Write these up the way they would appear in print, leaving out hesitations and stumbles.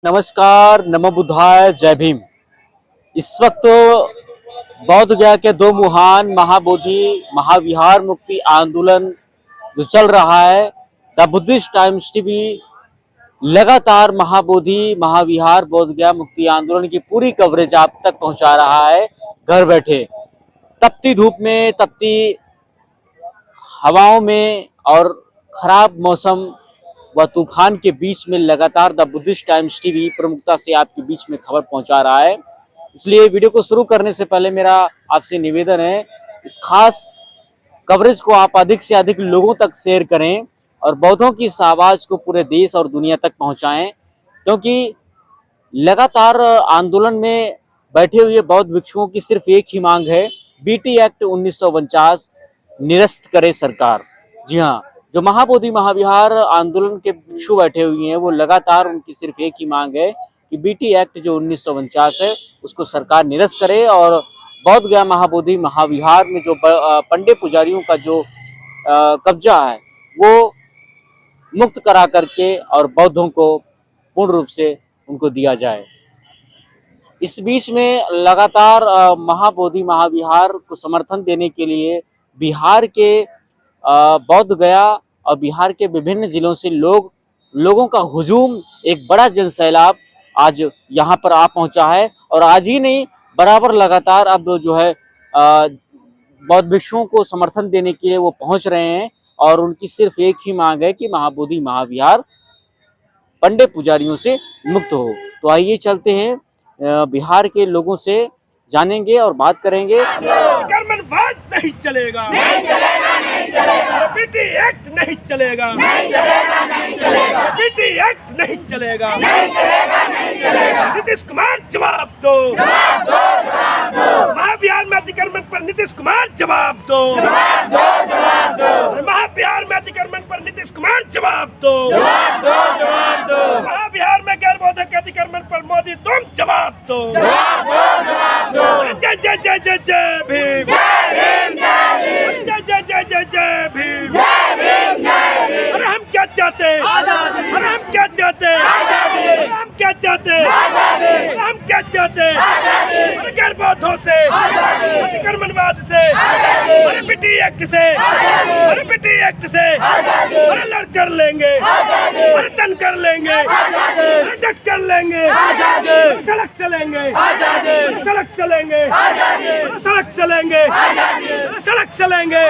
नमस्कार, नमो बुद्धाय, जय भीम। इस वक्त बौद्ध गया के दो महान महाबोधि महाविहार मुक्ति आंदोलन जो चल रहा है, द बुद्धिस्ट टाइम्स टीवी लगातार महाबोधि महाविहार बौद्ध गया मुक्ति आंदोलन की पूरी कवरेज आप तक पहुंचा रहा है घर बैठे। तपती धूप में, तपती हवाओं में और खराब मौसम व तूफान के बीच में लगातार द बुद्धिस्ट टाइम्स टीवी प्रमुखता से आपके बीच में खबर पहुंचा रहा है। इसलिए वीडियो को शुरू करने से पहले मेरा आपसे निवेदन है, इस खास कवरेज को आप अधिक से अधिक लोगों तक शेयर करें और बौद्धों की इस आवाज़ को पूरे देश और दुनिया तक पहुंचाएं, क्योंकि लगातार आंदोलन में बैठे हुए बौद्ध भिक्षुओं की सिर्फ एक ही मांग है, बीटी एक्ट 1949 निरस्त करे सरकार। जी हाँ, जो महाबोधि महाविहार आंदोलन के भिक्षु बैठे हुए हैं, वो लगातार उनकी सिर्फ एक ही मांग है कि बीटी एक्ट जो 1949 है उसको सरकार निरस्त करे और बौद्ध गया महाबोधि महाविहार में जो पंडे पुजारियों का जो कब्जा है वो मुक्त करा करके और बौद्धों को पूर्ण रूप से उनको दिया जाए। इस बीच में लगातार महाबोधि महाविहार को समर्थन देने के लिए बिहार के बौद्ध गया और बिहार के विभिन्न जिलों से लोगों का हुजूम, एक बड़ा जनसैलाब आज यहाँ पर आ पहुँचा है। और आज ही नहीं, बराबर लगातार अब जो है बौद्ध भिक्षुओं को समर्थन देने के लिए वो पहुँच रहे हैं और उनकी सिर्फ एक ही मांग है कि महाबोधि महाविहार पंडे पुजारियों से मुक्त हो। तो आइए चलते हैं, बिहार के लोगों से जानेंगे और बात करेंगे। कर्मवाद नहीं चलेगा, नहीं चलेगा, नहीं चलेगा। बीटी एक्ट नहीं चलेगा, नहीं चलेगा, नहीं चलेगा। बीटी एक्ट नहीं चलेगा, नहीं चलेगा, नहीं चलेगा। नीतीश कुमार जवाब दो, जवाब दो, जवाब दो। महाविहार में अतिक्रमण पर नीतीश कुमार जवाब दो, जवाब दो, जवाब दो। महाविहार में अतिक्रमण पर नीतीश कुमार जवाब दो, जवाब दो, जवाब दो। महाविहार में गैर बौद्ध के अतिक्रमण पर मोदी तुम जवाब दो, जवाब दो, जवाब दो। जय जय जय जय जय भीम, जय भीम, जय भीम। जय जय जय जय जय भीम, जय भीम, जय भीम। अरे हम क्या चाहते हैं, अरे हम क्या चाहते हैं, अरे हम क्या चाहते हैं, अरे हम क्या चाहते हैं। अरे गैर बौद्धों से, अतिक्रमणवाद से, अरे बीटी एक्ट से, अरे बीटी एक्ट से, अरे लड़ कर लेंगे, अरे तन कर लेंगे, अरे डट कर लेंगे, सड़क चलेंगे, सड़क चलेंगे, सड़क चलेंगे, सड़क चलेंगे,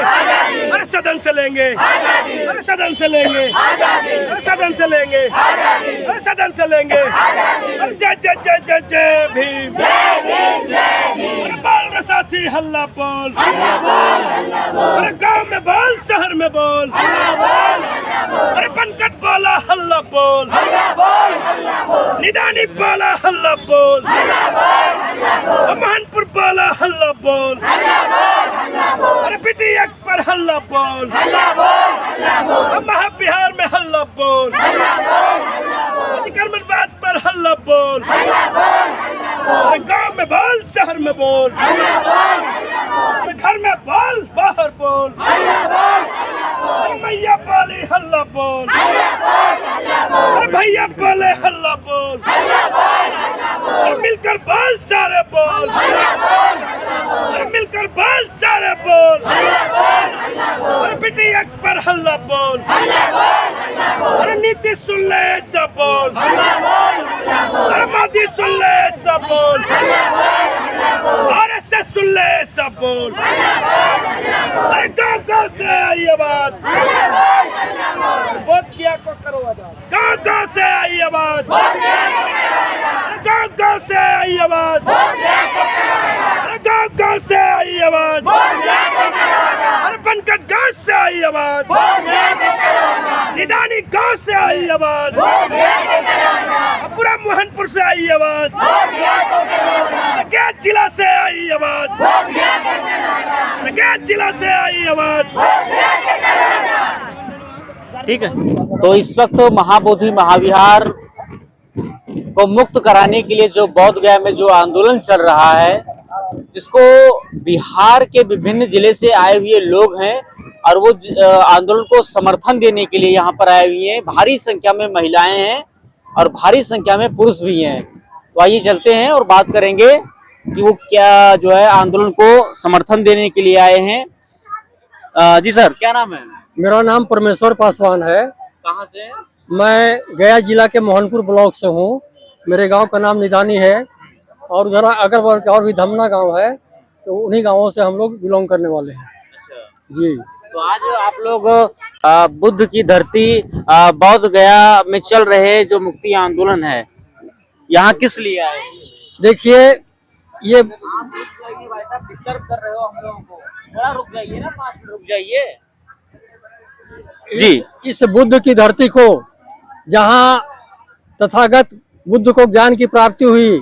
अरे सदन चलेंगे, अरे सदन चलेंगे, अरे सदन चलेंगे, अरे सदन चलेंगे। अरे जय जय जय जय जय भीम, जय भीम, जय भीम। अरे बोल रे साथी हल्ला बोल, हल्ला बोल, हल्ला बोल। अरे गाँव में बोल, शहर में बोल, हल्ला बोल, हल्ला बोल। अरे बनकट बोला हल्ला बोल, हल्ला बोल, हल्ला बोल। निदानी बोला हल्ला बोल, हल्ला बोल, हल्ला बोल। महानपुर बोला हल्ला बोल, हल्ला बोल, हल्ला बोल। अरे बीटी एक्ट पर हल्ला बोल, हल्ला बोल, हल्ला बोल। महाविहार में हल्ला बोल, हल्ला बोल, हल्ला बोल। अतिक्रमणवाद पर हल्ला बोल, हल्ला बोल, हल्ला बोल। अरे गाँव में बोल, शहर में बोल, हल्ला बोल, हल्ला बोल। अरे घर में बोल, बाहर बोल, हल्ला बोल, हल्ला बोल। अरे मैया बोली हल्ला बोल, हल्ला बोल, हल्ला बोल। अरे भैया बोले हल्ला बोल, हल्ला बोल, हल्ला बोल। अरे मिलकर बोल सारे बोल, हल्ला बोल, हल्ला बोल। अरे मिलकर बोल सारे बोल, हल्ला बोल, हल्ला बोल। अरे बीटी एक्ट पर हल्ला बोल, हल्ला बोल, हल्ला बोल। अरे नीतीश सुन ले सब बोल, हल्ला बोल, हल्ला बोल। अरे मोदी सुन ले सब बोल, हल्ला बोल, हल्ला बोल। आरएसएस सुन ले सब बोल, हल्ला बोल, हल्ला बोल। अरे गाँव गाँव से आई आवाज, हल्ला बोल, हल्ला बोल। वोट किया को करो आजाद, गाँव गाँव से आई आवाज, वोट किया को करो आजाद। गाँव गाँव से आई आवाज, वोट किया को करो आजाद। अरे गाँव गाँव से आई आवाज, वोट किया को करो आजाद। अरे बनकट गाँव से आई आवाज, वोट किया को करो आजाद। निदानी गाँव से आई आवाज, वोट किया को करो आजाद। पूरा मोहनपुर से आई आवाज, वोट किया को करो आजाद। गया जिला से आई आवाज, वोट किया को करो आजाद। गया जिला से आई आवाज, वोट किया को करो आजाद। ठीक है, तो इस वक्त महाबोधि महाविहार को मुक्त कराने के लिए जो बौद्ध गया में जो आंदोलन चल रहा है, जिसको बिहार के विभिन्न जिले से आए हुए लोग हैं और वो आंदोलन को समर्थन देने के लिए यहाँ पर आए हुए हैं। भारी संख्या में महिलाएं हैं और भारी संख्या में पुरुष भी हैं। तो आइए चलते हैं और बात करेंगे कि वो क्या जो है आंदोलन को समर्थन देने के लिए आए हैं। जी सर, क्या नाम है? मेरा नाम परमेश्वर पासवान है। कहाँ से? मैं गया जिला के मोहनपुर ब्लॉक से हूँ। मेरे गांव का नाम निदानी है और उधर अगरवाल का और भी धमना गांव है, तो उन्हीं गांवों से हम लोग बिलोंग करने वाले हैं। अच्छा जी। तो आज आप लोग बुद्ध की धरती बौद्ध गया में चल रहे जो मुक्ति आंदोलन है, यहाँ किस लिए आए? देखिए, ये आप रुक जाइए भाई साहब, डिस्टर्ब कर रहे हो हम लोगों को। थोड़ा रुक जाइए ना, 5 मिनट रुक जाइए जी। इस बुद्ध की धरती को, जहाँ तथागत बुद्ध को ज्ञान की प्राप्ति हुई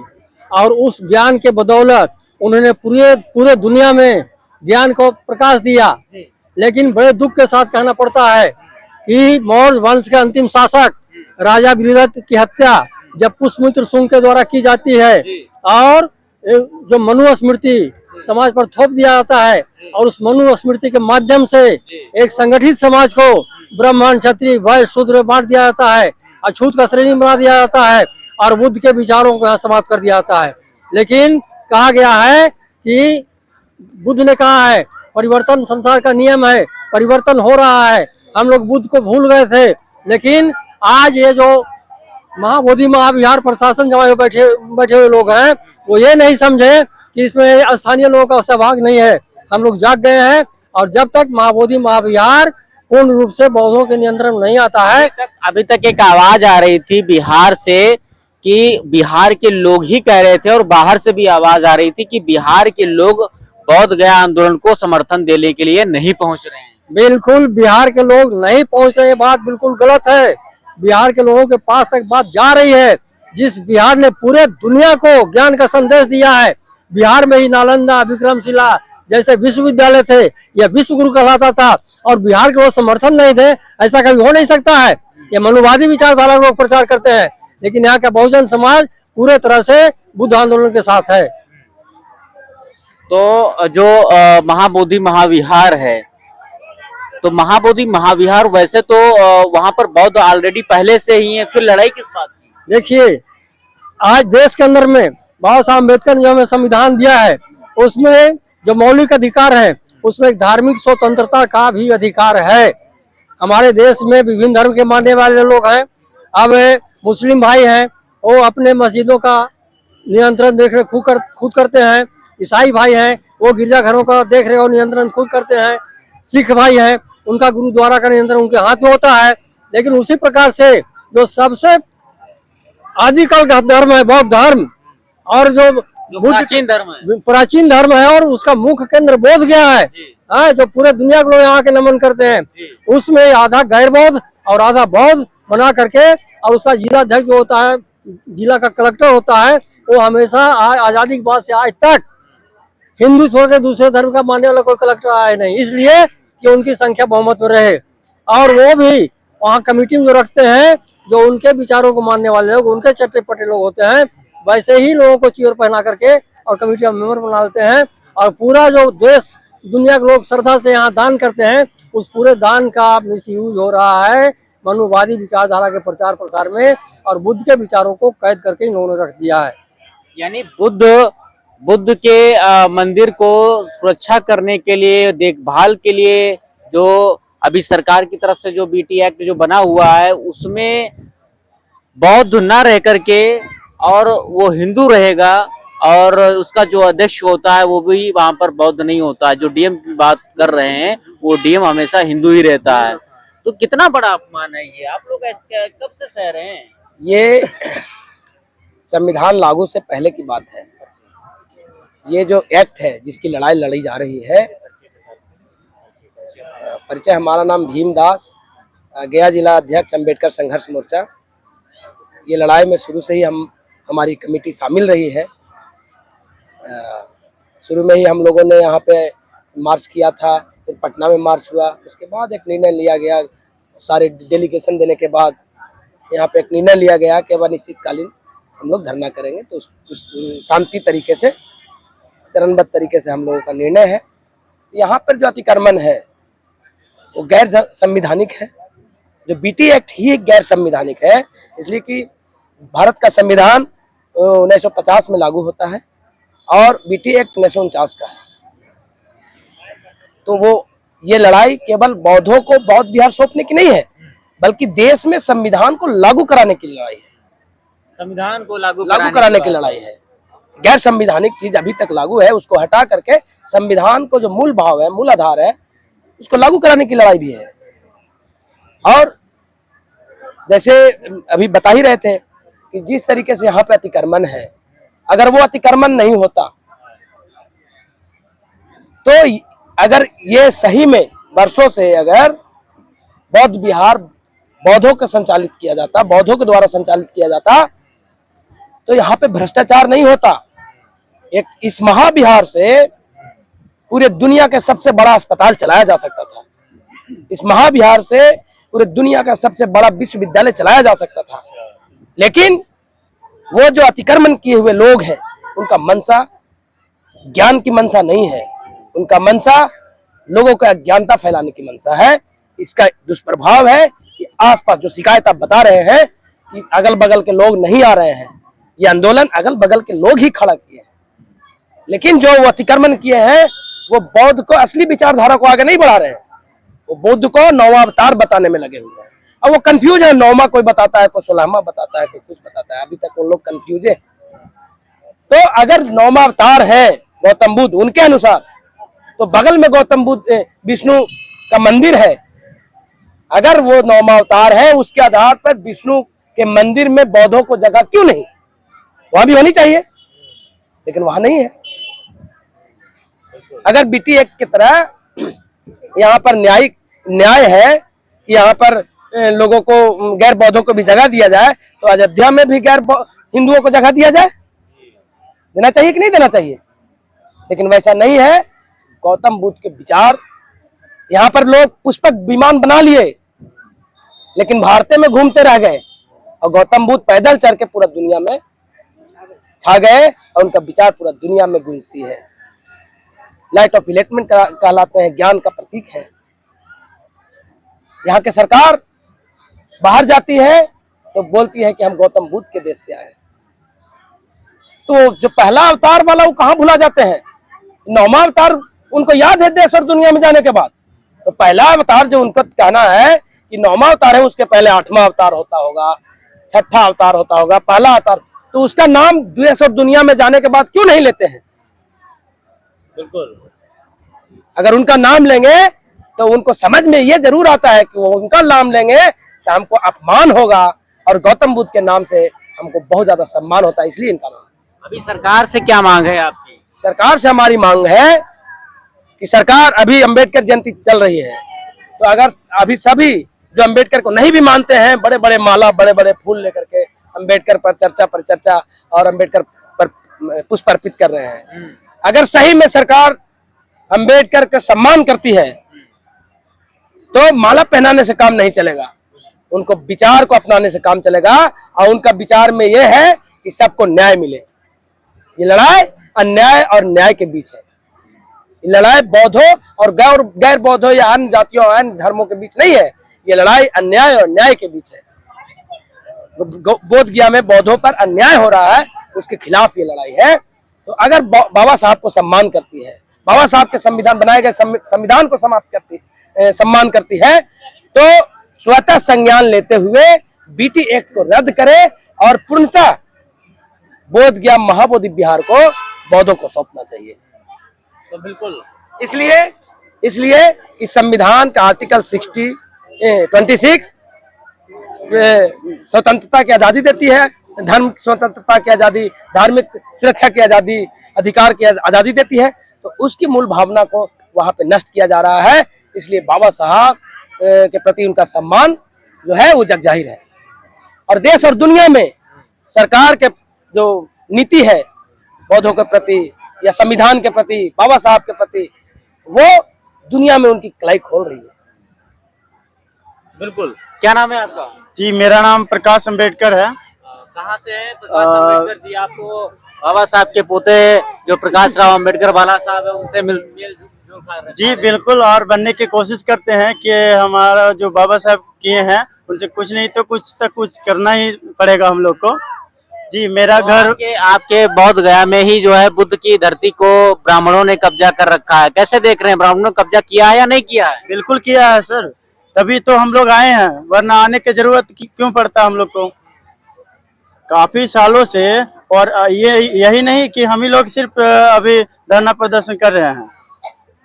और उस ज्ञान के बदौलत उन्होंने पूरे दुनिया में ज्ञान को प्रकाश दिया, लेकिन बड़े दुख के साथ कहना पड़ता है कि मौर्य वंश के अंतिम शासक राजा वीररथ की हत्या जब पुष्यमित्र शुंग के द्वारा की जाती है और जो मनु स्मृति समाज पर थोप दिया जाता है और उस मनु स्मृति के माध्यम से एक संगठित समाज को ब्राह्मण, क्षत्रिय, वैश्य, शूद्र बांट दिया जाता है, अछूत का श्रेणी बना दिया जाता है और बुद्ध के विचारों को यहाँ समाप्त कर दिया जाता है। लेकिन कहा गया है कि बुद्ध ने कहा है परिवर्तन संसार का नियम है, परिवर्तन हो रहा है। हम लोग बुद्ध को भूल गए थे, लेकिन आज ये जो महाबोधि महाविहार प्रशासन जमा बैठे हुए लोग हैं, वो ये नहीं समझे कि इसमें स्थानीय लोगों का सहभाग नहीं है। हम लोग जाग गए हैं और जब तक महाबोधि महाविहार पूर्ण रूप से बौद्धों के नियंत्रण में नहीं आता है। अभी तक एक आवाज आ रही थी बिहार से कि बिहार के लोग ही कह रहे थे और बाहर से भी आवाज आ रही थी कि बिहार के लोग बौद्ध गया आंदोलन को समर्थन देने के लिए नहीं पहुंच रहे हैं। बिल्कुल बिहार के लोग नहीं पहुंच रहे, बात बिल्कुल गलत है। बिहार के लोगों के पास तक बात जा रही है। जिस बिहार ने पूरे दुनिया को ज्ञान का संदेश दिया है, बिहार में ही नालंदा, विक्रमशिला जैसे विश्वविद्यालय थे, यह विश्व गुरु कहलाता था और बिहार के लोग समर्थन नहीं थे, ऐसा कभी हो नहीं सकता है। ये मनुवादी विचारधारा लोग प्रचार करते हैं, लेकिन यहाँ का बहुजन समाज पूरे तरह से बुद्ध आंदोलन के साथ है। तो जो महाबोधि महाविहार है, तो महाबोधि महाविहार वैसे तो वहां पर बौद्ध ऑलरेडी पहले से ही है, फिर लड़ाई किस बात की? देखिए, आज देश के अंदर में बाबा साहब अम्बेडकर ने जो हमें संविधान दिया है, उसमें जो मौलिक अधिकार है, उसमें एक धार्मिक स्वतंत्रता का भी अधिकार है। हमारे देश में विभिन्न धर्म के मानने वाले लोग हैं। अब मुस्लिम भाई हैं, वो अपने मस्जिदों का नियंत्रण देख रहे खुद करते हैं। ईसाई भाई हैं, वो गिरजाघरों का देख रहे और नियंत्रण खुद करते हैं। सिख भाई हैं, उनका गुरुद्वारा का नियंत्रण उनके हाथ में होता है। लेकिन उसी प्रकार से जो सबसे आदिकाल का धर्म है बौद्ध धर्म, और जो प्राचीन धर्म है और उसका मुख्य केंद्र बोध गया है, जो पूरे दुनिया के लोग यहाँ के नमन करते हैं, उसमें आधा गैर बौद्ध और आधा बौद्ध बना करके, और उसका जिला अध्यक्ष जो होता है, जिला का कलेक्टर होता है, वो हमेशा आजादी के बाद से आज तक हिंदू छोड़ के दूसरे धर्म का मानने वाला कोई कलेक्टर आया नहीं, इसलिए कि उनकी संख्या बहुमत में रहे। और वो भी वहाँ कमेटी में जो रखते हैं, जो उनके विचारों को मानने वाले लोग, उनके चट्टे पट्टे लोग होते हैं, वैसे ही लोगों को चीर पहना करके और कमेटी का मेंबर बना लेते हैं। और पूरा जो देश दुनिया के लोग श्रद्धा से यहाँ दान करते हैं, उस पूरे दान का मिसयूज हो रहा है मनुवादी विचारधारा के प्रचार प्रसार में, और बुद्ध के विचारों को कैद करके इन्होंने रख दिया है। यानी बुद्ध के मंदिर को सुरक्षा करने के लिए, देखभाल के लिए जो अभी सरकार की तरफ से जो बीटी एक्ट जो बना हुआ है, उसमें बौद्ध ना रह करके और वो हिंदू रहेगा, और उसका जो अध्यक्ष होता है वो भी वहां पर बौद्ध नहीं होता है। जो डीएम की बात कर रहे हैं, वो डीएम हमेशा हिंदू ही रहता है। तो कितना बड़ा अपमान है ये, आप लोग ऐसे कब से सह रहे हैं? ये संविधान लागू से पहले की बात है। ये जो एक्ट है जिसकी लड़ाई लड़ी जा रही है, परिचय, हमारा नाम भीमदास, गया जिला अध्यक्ष अम्बेडकर संघर्ष मोर्चा। ये लड़ाई में शुरू से ही हमारी कमेटी शामिल रही है। शुरू में ही हम लोगों ने यहाँ पे मार्च किया था, फिर पटना में मार्च हुआ, उसके बाद एक निर्णय लिया गया, सारे डेलीगेशन देने के बाद यहाँ पे एक निर्णय लिया गया कि अब अनिश्चितकालीन हम लोग धरना करेंगे। तो उस शांति तरीके से, चरणबद्ध तरीके से हम लोगों का निर्णय है। यहाँ पर जो अतिक्रमण है वो गैर संविधानिक है। जो बीटी एक्ट ही गैर संविधानिक है, इसलिए कि भारत का संविधान 1950 में लागू होता है और बीटी एक्ट 1949 का है। तो वो ये लड़ाई केवल बौद्धों को बौद्ध विहार सौंपने की नहीं है, बल्कि देश में संविधान को लागू कराने की लड़ाई है। संविधान को लागू कराने की लड़ाई है। गैर संविधानिक चीज अभी तक लागू है, उसको हटा करके संविधान को जो मूल भाव है, मूल आधार है, उसको लागू कराने की लड़ाई भी है। और जैसे अभी बता ही रहे थे कि जिस तरीके से यहाँ पे अतिक्रमण है, अगर वो अतिक्रमण नहीं होता तो अगर ये सही में वर्षों से अगर बौद्ध विहार बौद्धों का संचालित किया जाता, बौद्धों के द्वारा संचालित किया जाता, तो यहाँ पे भ्रष्टाचार नहीं होता। एक इस महाविहार से पूरे दुनिया के सबसे बड़ा अस्पताल चलाया जा सकता था। इस महाविहार से पूरे दुनिया का सबसे बड़ा विश्वविद्यालय चलाया जा सकता था। लेकिन वो जो अतिक्रमण किए हुए लोग हैं, उनका मंशा ज्ञान की मंशा नहीं है, उनका मंशा लोगों का अज्ञानता फैलाने की मंशा है। इसका दुष्प्रभाव है कि आसपास जो शिकायत आप बता रहे हैं कि अगल बगल के लोग नहीं आ रहे हैं, ये आंदोलन अगल बगल के लोग ही खड़ा किए हैं। लेकिन जो वो अतिक्रमण किए हैं वो बौद्ध को असली विचारधारा को आगे नहीं बढ़ा रहे हैं, वो बुद्ध को नौवां अवतार बताने में लगे हुए हैं। अब वो कंफ्यूज है, नौवां कोई बताता है, कोई 16वां बताता है, कोई कुछ बताता है, अभी तक उन लोग कंफ्यूज है। तो अगर नौवां अवतार है गौतम बुद्ध उनके अनुसार, तो बगल में गौतम बुद्ध विष्णु का मंदिर है, अगर वो नौवां अवतार है उसके आधार पर विष्णु के मंदिर में बौद्धों को जगह क्यों नहीं? वहां भी होनी चाहिए, लेकिन वहां नहीं है। अगर बीटी एक्ट की तरह यहाँ पर न्याय है कि यहाँ पर लोगों को, गैर बौद्धों को भी जगह दिया जाए, तो अयोध्या में भी गैर हिंदुओं को जगह दिया जाए। देना चाहिए कि नहीं देना चाहिए? लेकिन वैसा नहीं है। गौतम बुद्ध के विचार, यहाँ पर लोग पुष्पक विमान बना लिए, लेकिन भारत में घूमते रह गए, और गौतम बुद्ध पैदल चल के पूरा दुनिया में छा गए, और उनका विचार पूरा दुनिया में गूंजती है। लाइट ऑफ इलेटमेंट कहलाते हैं, ज्ञान का प्रतीक है। यहाँ के सरकार बाहर जाती है तो बोलती है कि हम गौतम बुद्ध के देश से आए। तो जो पहला अवतार वाला वो कहाँ भुला जाते हैं? नौवां अवतार उनको याद है देश और दुनिया में जाने के बाद। तो पहला अवतार जो उनका कहना है कि नौवां अवतार है, उसके पहले 8वां अवतार होता होगा, 6ठा अवतार होता होगा, पहला अवतार, तो उसका नाम देश और दुनिया में जाने के बाद क्यों नहीं लेते हैं? बिल्कुल, अगर उनका नाम लेंगे तो उनको समझ में ये जरूर आता है कि वो उनका नाम लेंगे तो हमको अपमान होगा, और गौतम बुद्ध के नाम से हमको बहुत ज्यादा सम्मान होता है, इसलिए इनका नाम। अभी सरकार से क्या मांग है आपकी? सरकार से हमारी मांग है कि सरकार, अभी अंबेडकर जयंती चल रही है, तो अगर अभी सभी जो अंबेडकर को नहीं भी मानते हैं, बड़े बड़े माला, बड़े बड़े फूल लेकर के अंबेडकर पर चर्चा और अंबेडकर पर पुष्प अर्पित कर रहे हैं, अगर सही में सरकार अंबेडकर का सम्मान करती है तो माला पहनाने से काम नहीं चलेगा, उनको विचार को अपनाने से काम चलेगा। और उनका विचार में यह है कि सबको न्याय मिले। ये लड़ाई अन्याय और न्याय के बीच है। ये लड़ाई बौद्धों और गैर बौद्धों या अन्य जातियों, अन्य धर्मों के बीच नहीं है। ये लड़ाई अन्याय और न्याय के बीच है। बोध गया में बौद्धों पर अन्याय हो रहा है, उसके खिलाफ ये लड़ाई है। तो अगर बाबा साहब को सम्मान करती है, बाबा साहब के संविधान बनाए गए संविधान को सम्मान करती है, तो स्वतः संज्ञान लेते हुए बीटी एक्ट को रद्द करे और पूर्णतः बोध गया महाबोधि विहार को बौद्धों को सौंपना चाहिए। तो बिल्कुल, इसलिए कि संविधान का आर्टिकल 26 स्वतंत्रता की आजादी देती है, धर्म स्वतंत्रता की आजादी, धार्मिक सुरक्षा की आजादी, अधिकार की आजादी देती है। तो उसकी मूल भावना को वहां पे नष्ट किया जा रहा है। इसलिए बाबा साहब के प्रति उनका सम्मान जो है वो जग जाहिर है, और देश और दुनिया में सरकार के जो नीति है बौद्धों के प्रति या संविधान के प्रति, बाबा साहब के प्रति, वो दुनिया में उनकी कलाई खोल रही है। बिल्कुल। क्या नाम है आपका? जी, मेरा नाम प्रकाश अम्बेडकर है। कहाँ से है प्रकाश अम्बेडकर जी? आपको बाबा साहब के पोते जो प्रकाश राव अम्बेडकर बाला साहब है, उनसे मिल जी बिल्कुल, और बनने की कोशिश करते हैं कि हमारा जो बाबा साहब किए हैं उनसे कुछ नहीं तो कुछ तक कुछ करना ही पड़ेगा हम लोग को। जी मेरा घर आपके बौद्ध गया में ही जो है बुद्ध की धरती को ब्राह्मणों ने कब्जा कर रखा है, कैसे देख रहे हैं? ब्राह्मणों ने कब्जा किया है या नहीं किया है? बिल्कुल किया है सर, तभी तो हम लोग आए हैं, वरना आने की जरूरत क्यों पड़ता हम लोग को काफी सालों से। और ये यही नहीं कि हम ही लोग सिर्फ अभी धरना प्रदर्शन कर रहे हैं,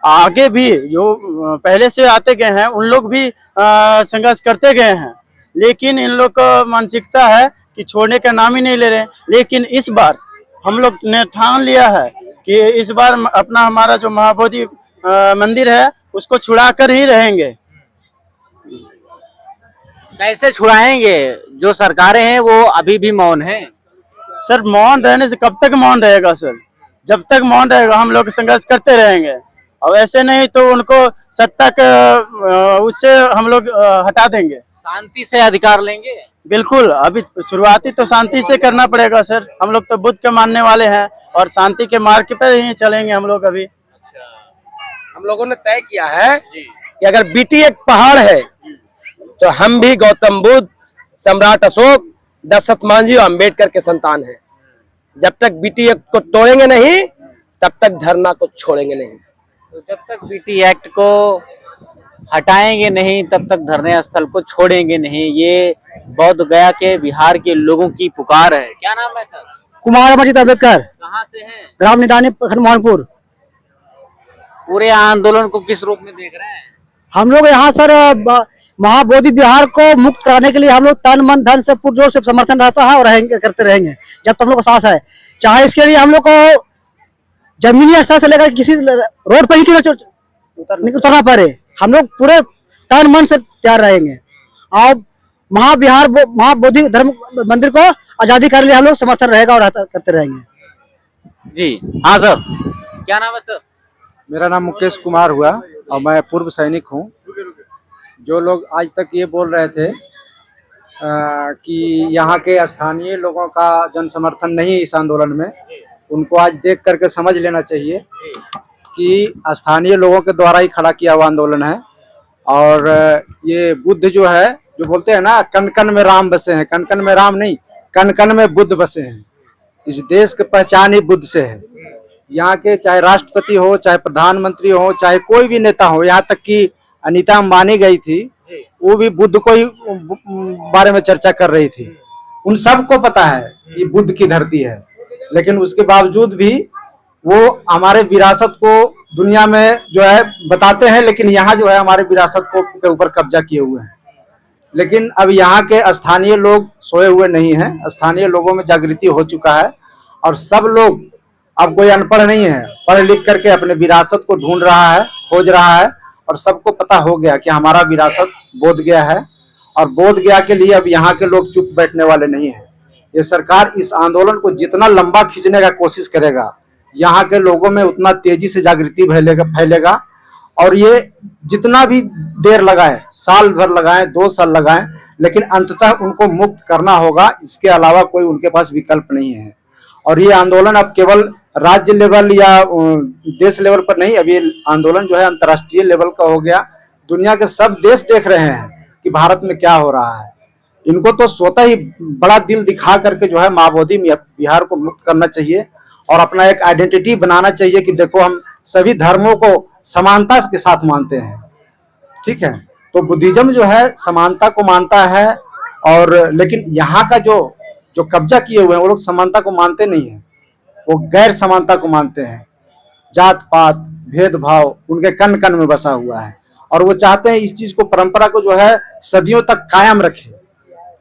आगे भी जो पहले से आते गए हैं उन लोग भी संघर्ष करते गए हैं, लेकिन इन लोग का मानसिकता है कि छोड़ने का नाम ही नहीं ले रहे। लेकिन इस बार हम लोग ने ठान लिया है कि इस बार अपना हमारा जो महाबोधि मंदिर है उसको छुड़ा कर ही रहेंगे। कैसे छुड़ाएंगे? जो सरकारें हैं वो अभी भी मौन है। सर मौन रहने से कब तक मौन रहेगा सर? जब तक मौन रहेगा हम लोग संघर्ष करते रहेंगे, और ऐसे नहीं तो उनको सत्ता के उससे हम लोग हटा देंगे। शांति से अधिकार लेंगे। बिल्कुल, अभी शुरुआती तो शांति से करना पड़ेगा सर। हम लोग तो बुद्ध के मानने वाले हैं और शांति के मार्ग पर ही चलेंगे हम लोग। अभी हम लोगों ने तय किया है कि अगर बीटी एक पहाड़ है तो हम भी गौतम बुद्ध, सम्राट अशोक, दशरथ मांझी और अम्बेडकर के संतान हैं। जब तक बीटी एक्ट को तोड़ेंगे नहीं तब तक धरना को छोड़ेंगे नहीं। तो जब तक बीटी एक्ट को हटाएंगे नहीं तब तक धरने स्थल को छोड़ेंगे नहीं, ये बौद्ध गया के बिहार के लोगों की पुकार है। क्या नाम है सर? कुमार अमरजीत अम्बेडकर, कहाँ से हैं? ग्राम निदानी हनुमानपुर। पूरे आंदोलन को किस रूप में देख रहे हैं? हम लोग यहाँ सर महाबोधि बिहार को मुक्त कराने के लिए हम लोग तन मन धन से पुरजोर से समर्थन रहता है और रहेंगे, करते रहेंगे जब तक हम लोग को सांस है। चाहे इसके लिए हम लोग को जमीनी स्तर से लेकर किसी रोड पर ही क्यों उतरना पड़े, हम लोग पूरे तन मन से तैयार रहेंगे और महाबोधि धर्म मंदिर को आजादी करने के लिए हम लोग समर्थन रहेगा और करते रहेंगे। जी हाँ सर, क्या नाम है सर? मेरा नाम मुकेश कुमार हुआ और मैं पूर्व सैनिक हूँ। जो लोग आज तक ये बोल रहे थे कि यहाँ के स्थानीय लोगों का जन समर्थन नहीं इस आंदोलन में, उनको आज देख करके समझ लेना चाहिए कि स्थानीय लोगों के द्वारा ही खड़ा किया हुआ आंदोलन है। और ये बुद्ध जो है, जो बोलते हैं ना कण कण में राम बसे हैं, कण कण में राम नहीं, कण कण में बुद्ध बसे हैं। इस देश की पहचान ही बुद्ध से है। यहाँ के चाहे राष्ट्रपति हो, चाहे प्रधानमंत्री हो, चाहे कोई भी नेता हो, यहाँ तक कि अनीता अंबानी गई थी, वो भी बुद्ध को ही बारे में चर्चा कर रही थी। उन सबको पता है कि बुद्ध की धरती है, लेकिन उसके बावजूद भी वो हमारे विरासत को दुनिया में जो है बताते हैं, लेकिन यहाँ जो है हमारे विरासत को के ऊपर कब्जा किए हुए हैं। लेकिन अब यहाँ के स्थानीय लोग सोए हुए नहीं हैं, स्थानीय लोगों में जागृति हो चुका है और सब लोग, अब कोई अनपढ़ नहीं है, पढ़ लिख करके अपने विरासत को ढूंढ रहा है, खोज रहा है और सबको पता हो गया कि हमारा विरासत बोध गया है। और बोध गया के लिए अब यहाँ के लोग चुप बैठने वाले नहीं हैं। ये सरकार इस आंदोलन को जितना लंबा खींचने का कोशिश करेगा, यहाँ के लोगों में उतना तेजी से जागृति फैलेगा और ये जितना भी देर लगाए, साल भर लगाए, 2 साल लगाए, लेकिन अंततः उनको मुक्त करना होगा। इसके अलावा कोई उनके पास विकल्प नहीं है। और ये आंदोलन अब केवल राज्य लेवल या देश लेवल पर नहीं, अब ये आंदोलन जो है अंतर्राष्ट्रीय लेवल का हो गया। दुनिया के सब देश देख रहे हैं कि भारत में क्या हो रहा है। इनको तो स्वतः ही बड़ा दिल दिखा करके जो है महाबोधि बिहार को मुक्त करना चाहिए और अपना एक आइडेंटिटी बनाना चाहिए कि देखो हम सभी धर्मों को समानता के साथ मानते हैं। ठीक है, तो बुद्धिज्म जो है समानता को मानता है, और लेकिन यहाँ का जो कब्जा किए हुए हैं वो लोग समानता को मानते नहीं है, वो गैर समानता को मानते हैं। जात पात भेदभाव उनके कण कण में बसा हुआ है और वो चाहते हैं इस चीज को, परंपरा को जो है सदियों तक कायम रखे।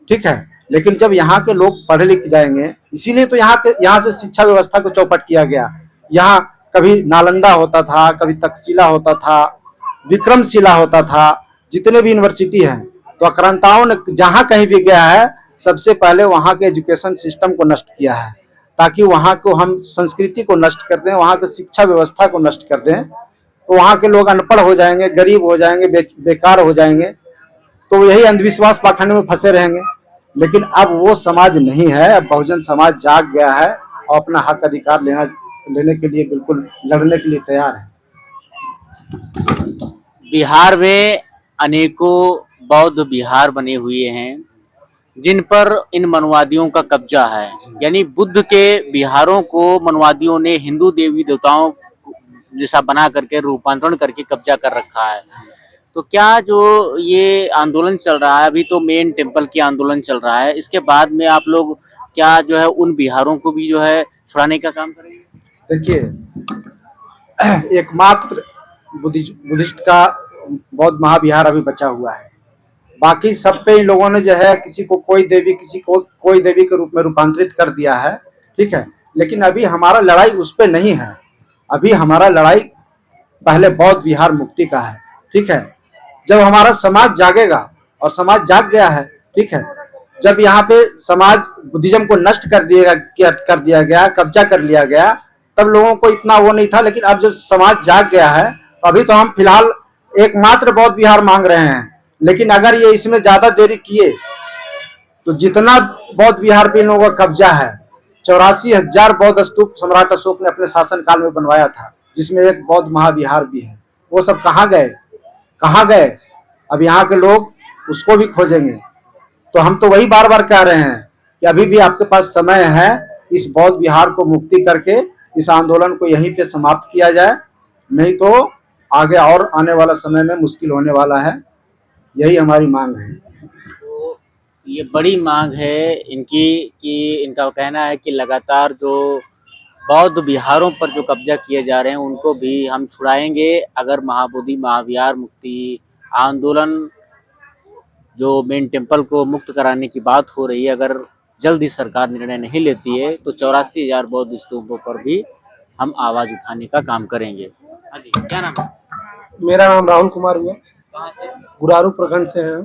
ठीक है, लेकिन जब यहाँ के लोग पढ़े लिख जाएंगे, इसीलिए तो यहाँ से शिक्षा व्यवस्था को चौपट किया गया। यहाँ कभी नालंदा होता था, कभी तक्षशिला होता था, विक्रमशिला होता था, जितने भी यूनिवर्सिटी हैं, तो आक्रांताओं ने जहाँ कहीं भी गया है सबसे पहले वहाँ के एजुकेशन सिस्टम को नष्ट किया है, ताकि वहाँ को हम संस्कृति को नष्ट कर दें, वहाँ की शिक्षा व्यवस्था को नष्ट कर दें, तो वहाँ के लोग अनपढ़ हो जाएंगे, गरीब हो जाएंगे, बेकार हो जाएंगे, तो यही अंधविश्वास पाखंड में फंसे रहेंगे। लेकिन अब वो समाज नहीं है, अब बहुजन समाज जाग गया है और अपना हक अधिकार लेने के लिए बिल्कुल लड़ने के लिए तैयार है। बिहार में अनेकों बौद्ध विहार बने हुए हैं जिन पर इन मनवादियों का कब्जा है। यानी बुद्ध के विहारों को मनवादियों ने हिंदू देवी देवताओं जैसा बना करके रूपांतरण करके कब्जा कर रखा है। तो क्या जो ये आंदोलन चल रहा है, अभी तो मेन टेम्पल की आंदोलन चल रहा है, इसके बाद में आप लोग क्या जो है उन विहारों को भी जो है छुड़ाने का काम करेंगे? देखिए, एकमात्र बुद्धिस्ट का बौद्ध महाविहार अभी बचा हुआ है। बाकी सब पे इन लोगों ने जो है किसी को कोई देवी, किसी को कोई देवी के रूप में रूपांतरित कर दिया है, ठीक है। लेकिन अभी हमारा लड़ाई उस पे नहीं है। अभी हमारा लड़ाई पहले बौद्ध विहार मुक्ति का है, ठीक है। जब हमारा समाज जागेगा, और समाज जाग गया है, ठीक है, जब यहाँ पे समाज बुद्धिज्म को नष्ट कर दिया गया, कब्जा कर लिया गया, तब लोगों को इतना वो नहीं था। लेकिन अब जब समाज जाग गया है, तो अभी तो हम फिलहाल एकमात्र बौद्ध विहार मांग रहे हैं। लेकिन अगर ये इसमें ज्यादा देरी किए तो जितना बौद्ध विहार पे इन लोगों का कब्जा है, 84,000 बौद्ध स्तूप सम्राट अशोक ने अपने शासन काल में बनवाया था, जिसमें एक बौद्ध महाविहार भी है। वो सब कहाँ गए, कहाँ गए? अब यहाँ के लोग उसको भी खोजेंगे। तो हम तो वही बार बार कह रहे हैं कि अभी भी आपके पास समय है, इस बौद्ध विहार को मुक्ति करके इस आंदोलन को यहीं पे समाप्त किया जाए, नहीं तो आगे और आने वाला समय में मुश्किल होने वाला है। यही हमारी मांग है। तो ये बड़ी मांग है इनकी कि इनका कहना है कि लगातार जो बौद्ध विहारों पर जो कब्जा किए जा रहे हैं उनको भी हम छुड़ाएंगे अगर महाबोधि महाविहार मुक्ति आंदोलन जो मेन टेम्पल को मुक्त कराने की बात हो रही है, अगर जल्द ही सरकार निर्णय नहीं लेती है तो 84,000 बौद्ध स्तूपों पर भी हम आवाज उठाने का काम करेंगे। हाँ जी, क्या नाम है? मेरा नाम राहुल कुमार हुआ, कहाँ से? गुरारू प्रखंड से हैं।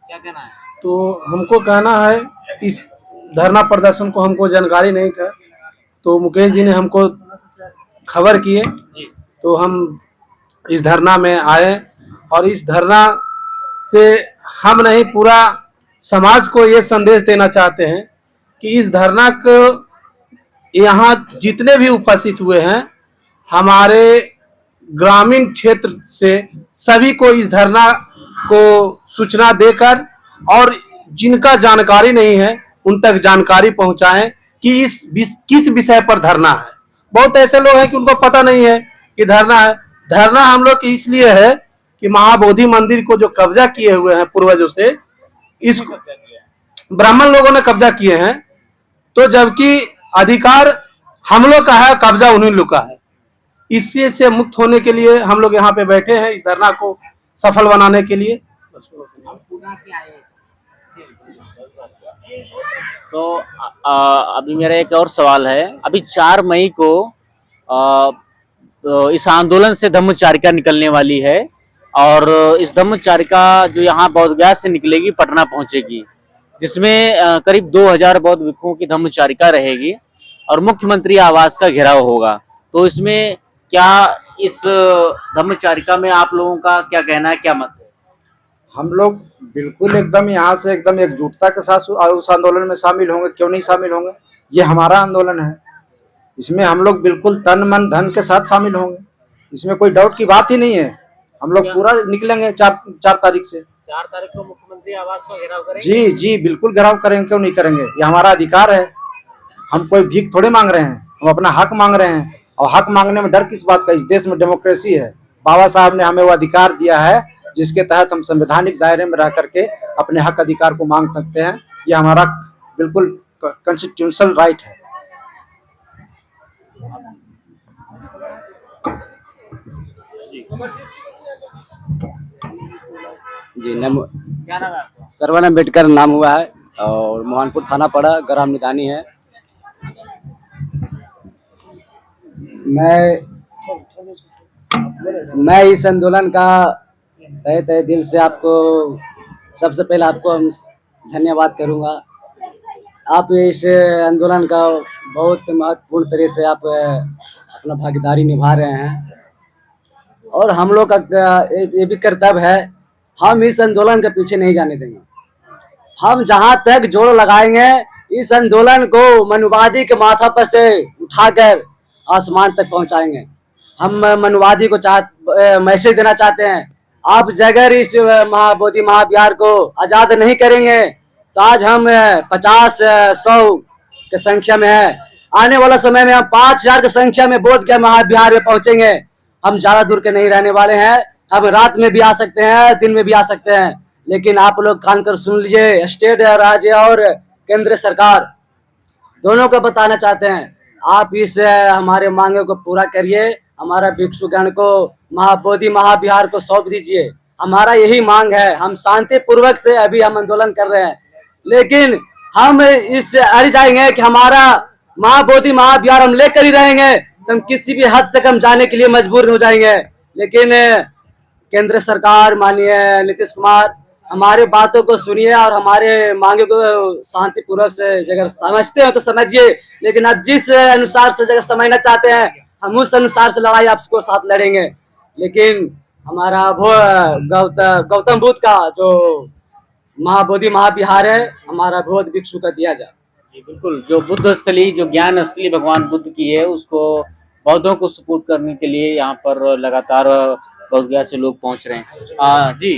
क्या कहना है? तो हमको कहना है, इस धरना प्रदर्शन को हमको जानकारी नहीं था, तो मुकेश जी ने हमको खबर किए, तो हम इस धरना में आए। और इस धरना से हम नहीं, पूरा समाज को ये संदेश देना चाहते हैं कि इस धरना को यहाँ जितने भी उपस्थित हुए हैं, हमारे ग्रामीण क्षेत्र से सभी को इस धरना को सूचना देकर, और जिनका जानकारी नहीं है उन तक जानकारी पहुंचाएं कि किस विषय पर धरना है। बहुत ऐसे लोग हैं कि उनको पता नहीं है कि धरना है। धरना हम लोग की इसलिए है कि महाबोधि मंदिर को जो कब्जा किए हुए हैं पूर्वजों से, इस ब्राह्मण लोगों ने कब्जा किए हैं, तो जबकि अधिकार हम लोग का है, कब्जा उन्हीं लोग का है। इससे से मुक्त होने के लिए हम लोग यहाँ पे बैठे हैं, इस धरना को सफल बनाने के लिए। तो अभी मेरा एक और सवाल है, अभी 4 मई को तो इस आंदोलन से धम्मचारिका निकलने वाली है, और इस धम्मचारिका जो यहाँ बौद्ध गया से निकलेगी पटना पहुंचेगी, जिसमें करीब 2000 बौद्ध भिक्षुओं की धम्मचारिका रहेगी और मुख्यमंत्री आवास का घेराव होगा। तो इसमें क्या इस धम्मचारिका में आप लोगों का क्या कहना है, क्या मत है? हम लोग बिल्कुल एकदम यहाँ से एकदम एकजुटता के साथ उस आंदोलन में शामिल होंगे। क्यों नहीं शामिल होंगे? ये हमारा आंदोलन है, इसमें हम लोग बिल्कुल तन मन धन के साथ शामिल होंगे। इसमें कोई डाउट की बात ही नहीं है। हम लोग पूरा निकलेंगे 4 तारीख से। 4 तारीख को मुख्यमंत्री आवास का घेराव करेंगे? जी जी, बिल्कुल घेराव करेंगे, क्यों नहीं करेंगे? ये हमारा अधिकार है। हम कोई भीख थोड़े मांग रहे हैं, हम अपना हक मांग रहे हैं। और हक मांगने में डर किस बात का? इस देश में डेमोक्रेसी है। बाबा साहब ने हमें वो अधिकार दिया है जिसके तहत हम संवैधानिक दायरे में रह करके अपने हक अधिकार को मांग सकते हैं। ये हमारा बिल्कुल कॉन्स्टिट्यूशनल राइट है। जी नाम क्या नाम है आपका? सरवन अम्बेडकर नाम हुआ है, और मोहनपुर थाना पड़ा, ग्राम निदानी है। मैं इस आंदोलन का तहे दिल से आपको सबसे पहले आपको हम धन्यवाद करूंगा। आप इस आंदोलन का बहुत महत्वपूर्ण तरह से आप अपना भागीदारी निभा रहे हैं, और हम लोग का ये भी कर्तव्य है, हम इस आंदोलन के पीछे नहीं जाने देंगे। हम जहां तक जोड़ लगाएंगे, इस आंदोलन को मनुवादी के माथा पर से उठाकर आसमान तक पहुंचाएंगे। हम मनुवादी को मैसेज देना चाहते हैं, आप जगह इस महाबोधि महाविहार को आजाद नहीं करेंगे तो आज हम 50 100 की संख्या में है। आने वाला समय में हम 5000 की संख्या में बोध गया महाविहार में पहुंचेंगे। हम ज्यादा दूर के नहीं रहने वाले हैं। हम रात में भी आ सकते हैं, दिन में भी आ सकते हैं, लेकिन आप लोग कान कर सुन लीजिए। स्टेट राज्य और केंद्र सरकार दोनों को बताना चाहते हैं, आप इस हमारे मांगे को पूरा करिए। हमारा भिक्षुगण को महाबोधि महाविहार को सौंप दीजिए। हमारा यही मांग है। हम शांति पूर्वक से अभी हम आंदोलन कर रहे हैं, लेकिन हम इससे अड़ जाएंगे कि हमारा महाबोधि महाविहार हम लेकर ही रहेंगे तो हम किसी भी हद तक हम जाने के लिए मजबूर हो जाएंगे। लेकिन केंद्र सरकार माननीय नीतीश कुमार हमारे बातों को सुनिए और हमारे मांगे को शांतिपूर्वक से अगर समझते हैं तो समझिए, लेकिन आप जिस अनुसार से अगर समझना चाहते हैं हम उस अनुसार से लड़ाई आपको साथ लड़ेंगे। लेकिन हमारा वो गौतम बुद्ध का जो महाबोधि महाविहार है, हमारा बोध भिक्षु का दिया जाए। जी बिल्कुल, जो बुद्ध स्थली, जो ज्ञान स्थली भगवान बुद्ध की है, उसको बौद्धों को सुपुर्द करने के लिए यहाँ पर लगातार बोध गया से लोग पहुँच रहे हैं। जी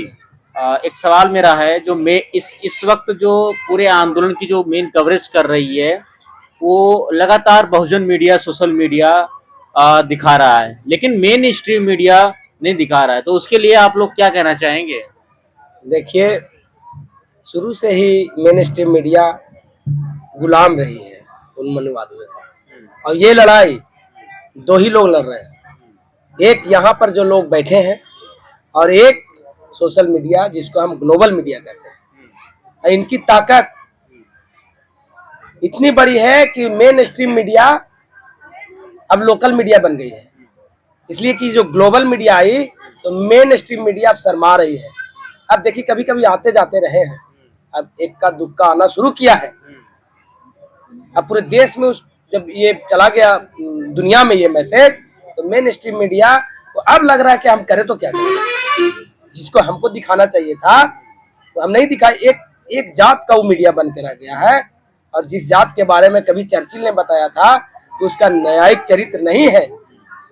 एक सवाल मेरा है, जो मैं इस वक्त जो पूरे आंदोलन की जो मेन कवरेज कर रही है वो लगातार बहुजन मीडिया, सोशल मीडिया दिखा रहा है, लेकिन मेन स्ट्रीम मीडिया नहीं दिखा रहा है, तो उसके लिए आप लोग क्या कहना चाहेंगे? देखिए, शुरू से ही मेन स्ट्रीम मीडिया गुलाम रही है उन मनुवादियों का, और ये लड़ाई दो ही लोग लड़ रहे हैं। एक यहाँ पर जो लोग बैठे हैं और एक सोशल मीडिया, जिसको हम ग्लोबल मीडिया कहते हैं। इनकी ताकत इतनी बड़ी है कि मेन स्ट्रीम मीडिया अब लोकल मीडिया बन गई है, इसलिए कि जो ग्लोबल मीडिया आई तो मेन स्ट्रीम मीडिया अब शर्मा रही है। अब देखिए, कभी कभी आते जाते रहे हैं, अब एक का दुक्का आना शुरू किया है। अब पूरे देश में जब ये चला गया दुनिया में ये मैसेज, तो मेन स्ट्रीम मीडिया को अब लग रहा है कि हम करें तो क्या करें। जिसको हमको दिखाना चाहिए था तो हम नहीं दिखाए। एक जात का वो मीडिया बन के रह गया है, और जिस जात के बारे में कभी चर्चिल ने बताया था कि उसका न्यायिक चरित्र नहीं है,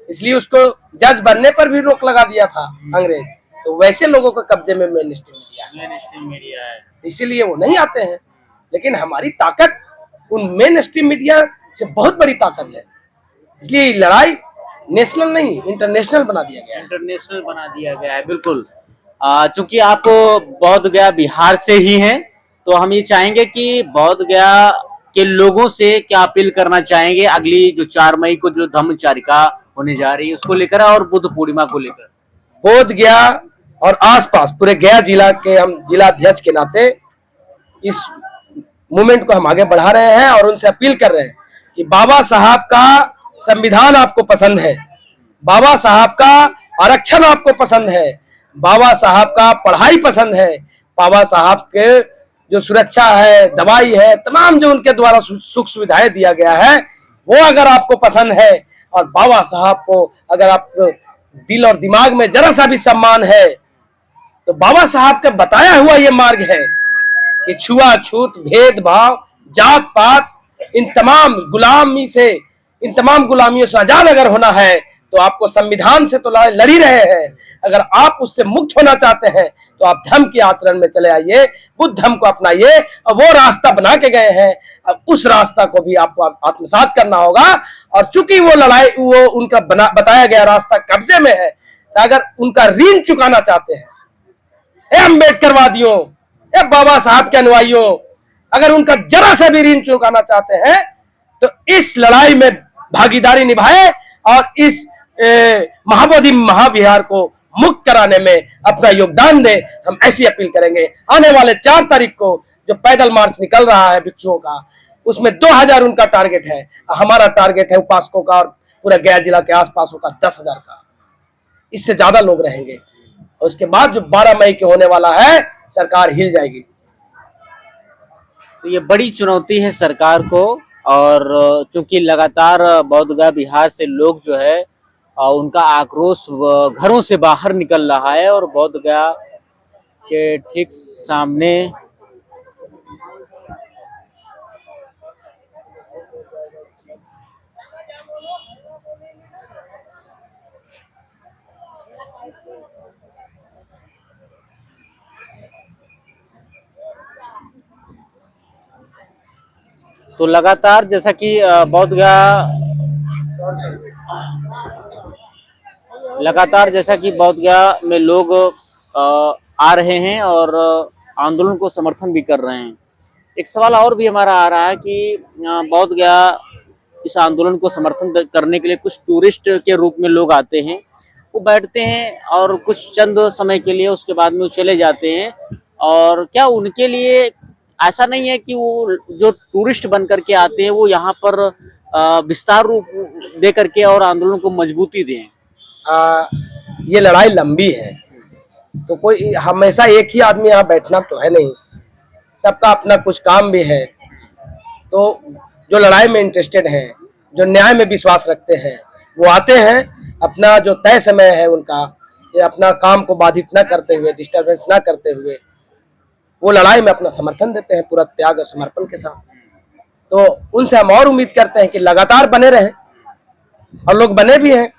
इसलिए उसको जज बनने पर भी रोक लगा दिया था अंग्रेज। तो वैसे लोगों के कब्जे में मेन स्ट्रीम मीडिया है, इसीलिए वो नहीं आते हैं। लेकिन हमारी ताकत उन मेन स्ट्रीम मीडिया से बहुत बड़ी ताकत है, इसलिए लड़ाई नेशनल नहीं इंटरनेशनल बना दिया गया है। इंटरनेशनल बना दिया गया है, बिल्कुल। चूंकि आप बोध गया बिहार से ही हैं, तो हम ये चाहेंगे कि बोध गया के लोगों से क्या अपील करना चाहेंगे अगली जो 4 मई को जो धम्मचारिका होने जा रही है उसको लेकर और बुद्ध पूर्णिमा को लेकर? बोध गया और आसपास पूरे गया जिला के हम जिला अध्यक्ष के नाते इस मूवमेंट को हम आगे बढ़ा रहे हैं और उनसे अपील कर रहे हैं कि बाबा साहब का संविधान आपको पसंद है, बाबा साहब का आरक्षण आपको पसंद है, बाबा साहब का पढ़ाई पसंद है, बाबा साहब के जो सुरक्षा है, दवाई है, तमाम जो उनके द्वारा सुख सुविधाएं दिया गया है, वो अगर आपको पसंद है और बाबा साहब को अगर आप दिल और दिमाग में जरा सा भी सम्मान है, तो बाबा साहब का बताया हुआ ये मार्ग है कि छुआछूत, भेदभाव, जात पात, इन तमाम गुलामियों से आजाद अगर होना है तो आपको संविधान से तो लड़ ही रहे हैं। अगर आप उससे मुक्त होना चाहते हैं तो आप धर्म के आचरण में चले आइए, बुद्ध धर्म को अपनाइए, और वो रास्ता बना के गए हैं, अब उस रास्ता को भी आपको आत्मसात करना होगा। और चूंकि वो लड़ाई वो उनका बताया गया रास्ता कब्जे में है, तो अगर उनका ऋण चुकाना चाहते हैं, अम्बेडकरवादियों, बाबा साहब के अनुयायियों, अगर उनका जरा सा भी ऋण चुकाना चाहते हैं तो इस लड़ाई में भागीदारी निभाए और इस महाबोधि महाविहार को मुक्त कराने में अपना योगदान दे। हम ऐसी अपील करेंगे। आने वाले 4 तारीख को जो पैदल मार्च निकल रहा है भिक्षुओं का, उसमें 2000 उनका टारगेट है, हमारा टारगेट है उपासकों का और पूरे गया जिला के आसपास का 10,000 का। इससे ज्यादा लोग रहेंगे। और उसके बाद जो 12 मई के होने वाला है, सरकार हिल जाएगी। तो ये बड़ी चुनौती है सरकार को, और चूंकि लगातार बोध गया बिहार से लोग जो है उनका आक्रोश घरों से बाहर निकल रहा है, और बोध गया के ठीक सामने तो लगातार जैसा कि बोधगया में लोग आ रहे हैं और आंदोलन को समर्थन भी कर रहे हैं। एक सवाल और भी हमारा आ रहा है कि बोधगया इस आंदोलन को समर्थन करने के लिए कुछ टूरिस्ट के रूप में लोग आते हैं, वो बैठते हैं और कुछ चंद समय के लिए, उसके बाद में वो चले जाते हैं। और क्या उनके लिए ऐसा नहीं है कि वो जो टूरिस्ट बन करके आते हैं वो यहाँ पर विस्तार रूप दे करके और आंदोलन को मजबूती दें? ये लड़ाई लंबी है, तो कोई हमेशा एक ही आदमी यहाँ बैठना तो है नहीं, सबका अपना कुछ काम भी है। तो जो लड़ाई में इंटरेस्टेड हैं, जो न्याय में विश्वास रखते हैं, वो आते हैं, अपना जो तय समय है उनका, ये अपना काम को बाधित न करते हुए, डिस्टर्बेंस ना करते हुए, वो लड़ाई में अपना समर्थन देते हैं पूरा त्याग और समर्पण के साथ। तो उनसे हम और उम्मीद करते हैं कि लगातार बने रहें, और लोग बने भी हैं,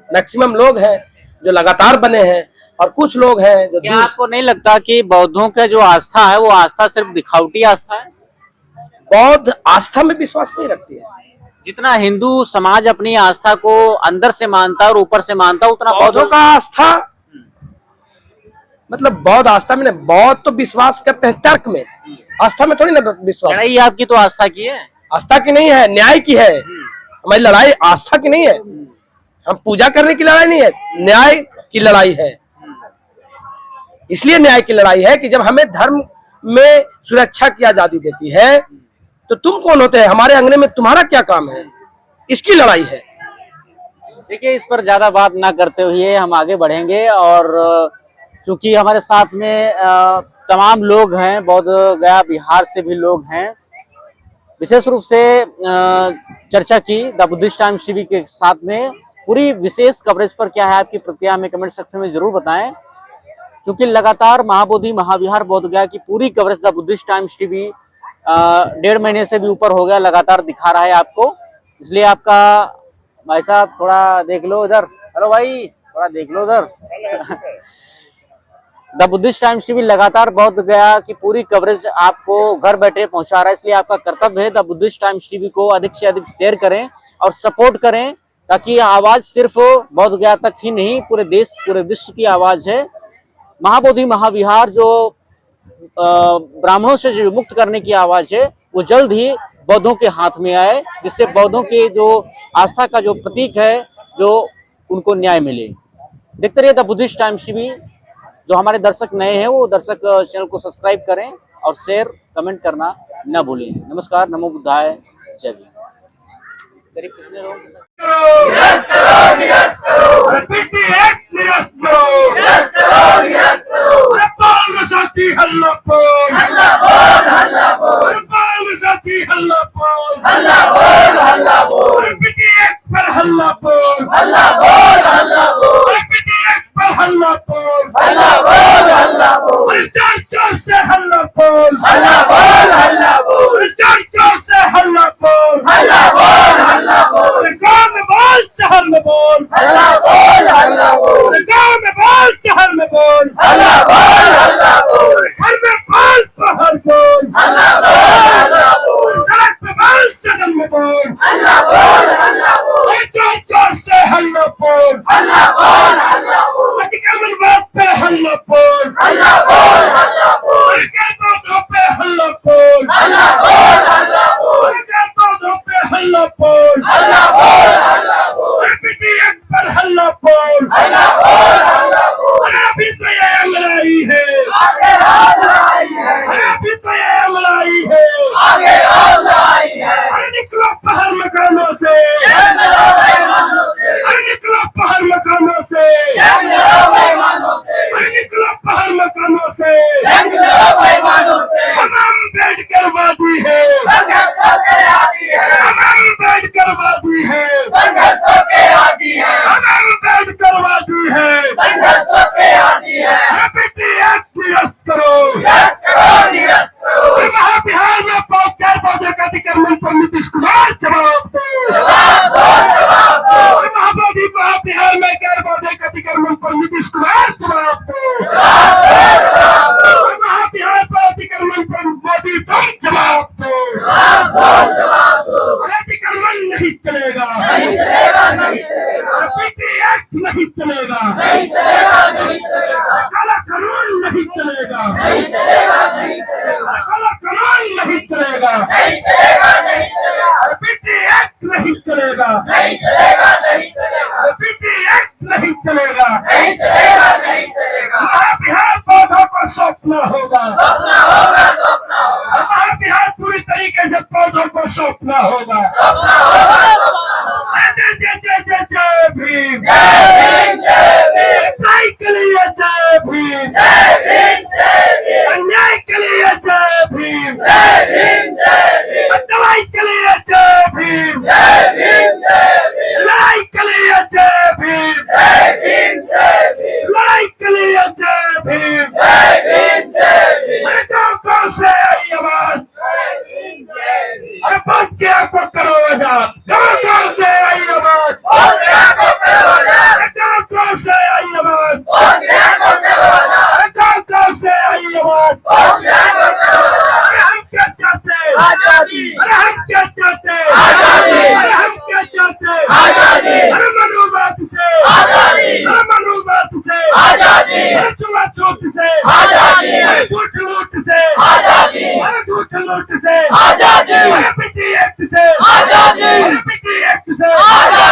मैक्सिमम लोग हैं जो लगातार बने हैं, और कुछ लोग हैं जो क्या आपको नहीं लगता कि बौद्धों का जो आस्था है वो आस्था सिर्फ दिखावटी आस्था है? बौद्ध आस्था में विश्वास नहीं रखती है। जितना हिंदू समाज अपनी आस्था को अंदर से मानता है और ऊपर से मानता है, उतना बौद्धों का आस्था मतलब बौद्ध आस्था में, बौद्ध तो विश्वास करते हैं तर्क में, आस्था में थोड़ी ना विश्वास। लड़ाई आपकी तो आस्था की है, आस्था की नहीं है, न्याय की है। हमारी लड़ाई आस्था की नहीं है, हम पूजा करने की लड़ाई नहीं है, न्याय की लड़ाई है। इसलिए न्याय की लड़ाई है कि जब हमें धर्म में सुरक्षा की आजादी देती है, तो तुम कौन होते हैं, हमारे अंगने में तुम्हारा क्या काम है, इसकी लड़ाई है। देखिए, इस पर ज्यादा बात ना करते हुए हम आगे बढ़ेंगे। और चूंकि हमारे साथ में तमाम लोग हैं, बोधगया बिहार से भी लोग हैं, विशेष रूप से चर्चा की द बुद्धिस्ट टाइम्स टीवी के साथ में। पूरी विशेष कवरेज पर क्या है आपकी प्रतिक्रिया हमें कमेंट सेक्शन में जरूर बताएं, क्योंकि लगातार महाबोधि महाविहार बोधगया की पूरी coverage the Buddhist times TV 1.5 महीने से भी ऊपर हो गया लगातार दिखा रहा है आपको। इसलिए आपका भाई साहब थोड़ा देख लो इधर, हेलो भाई थोड़ा देख लो उधर। द बुद्धिस्ट टाइम्स टीवी लगातार बोधगया की पूरी कवरेज आपको घर बैठे पहुंचा रहा है, इसलिए आपका कर्तव्य है द बुद्धिस्ट टाइम्स टीवी को अधिक से अधिक शेयर करें और सपोर्ट करें, ताकि आवाज सिर्फ बोधगया तक ही नहीं, पूरे देश पूरे विश्व की आवाज है। महाबोधि महाविहार जो ब्राह्मणों से जो मुक्त करने की आवाज है, वो जल्द ही बौद्धों के हाथ में आए, जिससे बौद्धों के जो आस्था का जो प्रतीक है, जो उनको न्याय मिले। देखते रहिए द बुद्धिस्ट टाइम्स टीवी। जो हमारे दर्शक नए हैं वो दर्शक चैनल को सब्सक्राइब करें और शेयर कमेंट करना न भूलें। नमस्कार, नमो बुद्धाय, जय भीम। करीब कितने लोगों के साथ जवाब दो। पीटी एक्ट नहीं चलेगा, पीटी एक्ट नहीं चलेगा, महाबिहार पौधों को सौंपना होगा, महाबिहार पूरी तरीके से पौधों को सौंपना होगा। जय जय जय जय जय भीम, न्याय के लिए जय भीम, अन्याय के लिए जय भीम, दवाई के लिए जय भीम, लड़ाई के लिए जय भीम, लड़ाई के लिए जय भीम। अरे गाँव से आई आवाज, अरे बच के आपको करो आजाद, गाँव से आई आवाज, अरे गाँव से आई आवाज, अरे गाँव से आई आवाज। अरे हम क्या चाहते हैं, अरे हम क्या चाहते हैं, अरे हम क्या चाहते हैं, अरे मनुवाद से, अरे मनुवाद से, अरे छुआछूत से, अरे झूठ लूट से, अरे झूठ लूट से, अरे पीटी एक्ट से, अरे पीटी एक्ट से, अरे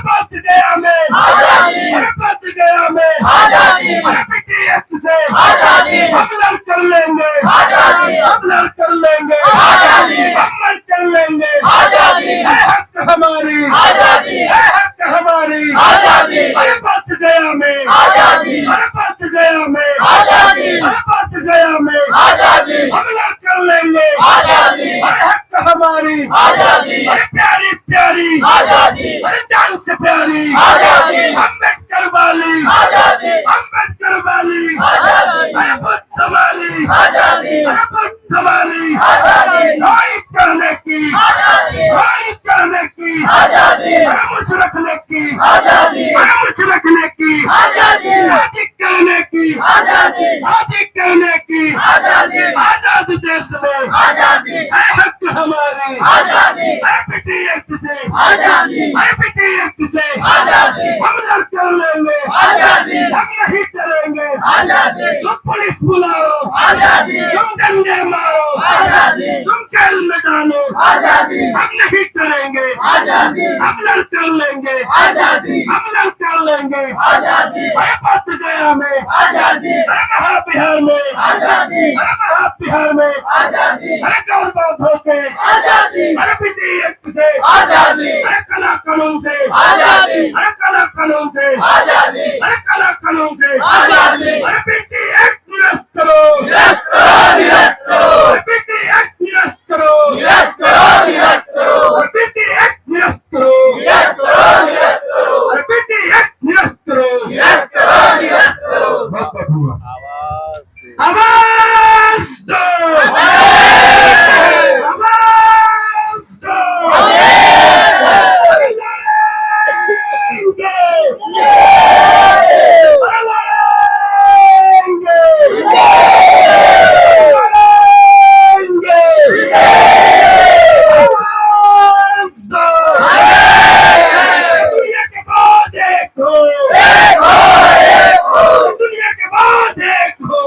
बच गया मैं, अरे बच गया मैं, अरे पीटी एक्ट से हम लड़ कर लेंगे, हम लड़ कर लेंगे, हम लड़ कर लेंगे। है हक हमारी, है हक हमारी, अरे बच गया मैं, अरे बच गया मैं, अरे बच गया मैं, हम लड़ कर लेंगे, अरे हक हमारी, अरे प्यारी प्यारी, अरे जान से प्यारी, अम्बेडकर वाली, अम्बेडकर वाली, अरे बुद्ध वाली, अरे बुद्ध वाली, लड़ाई करने की, लड़ाई करने की, अरे मुझ रखने की, अरे मुझ रखने की, शादी करने की, शादी करने की, आजाद देश में है हक हमारी, है पीटी एक्ट से, है पीटी एक्ट से हम लड़ कर लेंगे, हम नहीं करेंगे। तुम पुलिस बुलाओ, तुम डंडे मारो, तुम जेल में डालो, हम नहीं करेंगे, हम लड़ कर लेंगे, हम लड़ कर लेंगे। अरे बच गया मैं, अरे महाबिहार में, अरे महाबिहार में, अरे गौरव से, अरे पीटी एक्ट से, अरे कला कानून से, अरे कला कानून से, अरे कला कानून से, अरे पीटी एक्ट निरस्त करो, अरे पीटी एक्ट निरस्त करो, अरे पीटी एक्ट निरस्त करो, अरे पीटी एक्ट निरस्त करो। बहुत बहुत हुआ। आवाज दो, आवाज दो, दुनिया के बाद एक हो, दुनिया के बाद एक हो,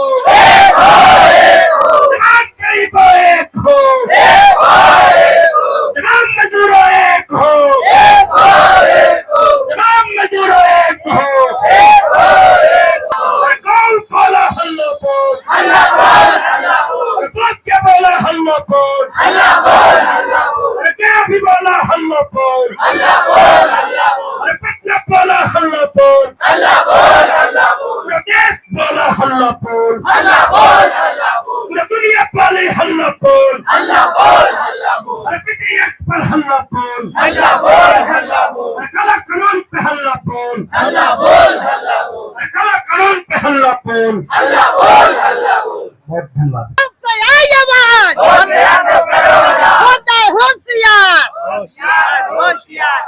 तमाम गरीबों एक हो, तमाम मजदूरों एक हो, तमाम मजदूरों एक हो। कौन बोला हल्ला बोल, बोल क्या बोला हल्ला बोल, क्या भी बोला हल्ला बोल, अरे पटना बोला हल्ला बोल, पूरा देश बोला हल्ला बोल, पूरा दुनिया बोली हल्ला बोल, अरे पीटी एक्ट पर हल्ला बोल, अरे कला कानून पे हल्ला बोल, अरे कला कानून पे हल्ला बोल। बहुत धन्यवाद। होशियार,